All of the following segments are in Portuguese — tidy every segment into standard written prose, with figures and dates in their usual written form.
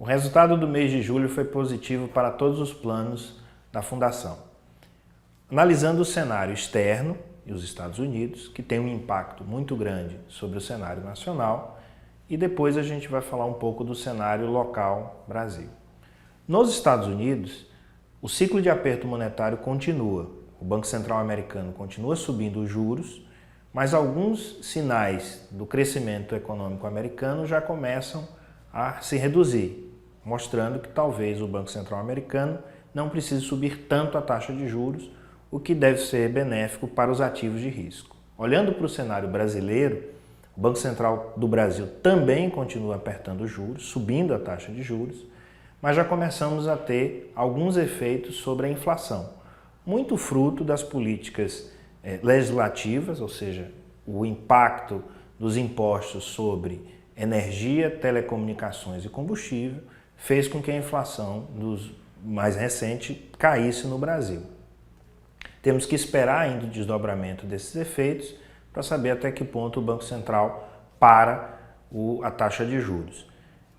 resultado do mês de julho foi positivo para todos os planos da Fundação. Analisando o cenário externo e os Estados Unidos, que tem um impacto muito grande sobre o cenário nacional, e depois a gente vai falar um pouco do cenário local Brasil. Nos Estados Unidos, o ciclo de aperto monetário continua. O Banco Central americano continua subindo os juros, mas alguns sinais do crescimento econômico americano já começam a se reduzir, mostrando que talvez o Banco Central americano não precise subir tanto a taxa de juros, o que deve ser benéfico para os ativos de risco. Olhando para o cenário brasileiro, o Banco Central do Brasil também continua apertando os juros, subindo a taxa de juros, mas já começamos a ter alguns efeitos sobre a inflação, muito fruto das políticas legislativas, ou seja, o impacto dos impostos sobre energia, telecomunicações e combustível, fez com que a inflação mais recente caísse no Brasil. Temos que esperar ainda o desdobramento desses efeitos para saber até que ponto o Banco Central para a taxa de juros.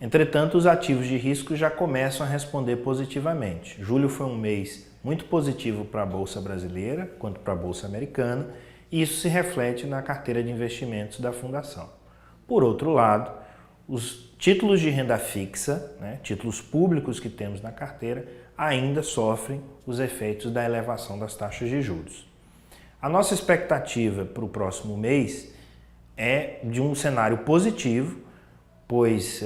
Entretanto, os ativos de risco já começam a responder positivamente. Julho foi um mês muito positivo para a Bolsa brasileira, quanto para a Bolsa americana, e isso se reflete na carteira de investimentos da Fundação. Por outro lado, os títulos de renda fixa, títulos públicos que temos na carteira, ainda sofrem os efeitos da elevação das taxas de juros. A nossa expectativa para o próximo mês é de um cenário positivo, pois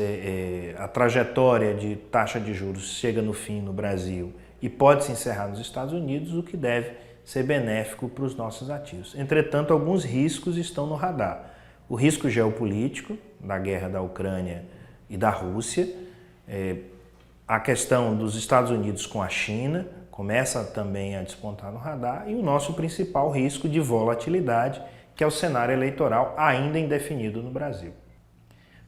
a trajetória de taxa de juros chega no fim no Brasil e pode se encerrar nos Estados Unidos, o que deve ser benéfico para os nossos ativos. Entretanto, alguns riscos estão no radar. O risco geopolítico, da guerra da Ucrânia e da Rússia, a questão dos Estados Unidos com a China começa também a despontar no radar, e o nosso principal risco de volatilidade, que é o cenário eleitoral ainda indefinido no Brasil.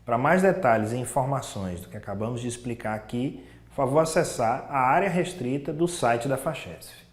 Para mais detalhes e informações do que acabamos de explicar aqui, por favor acessar a área restrita do site da FACHESF.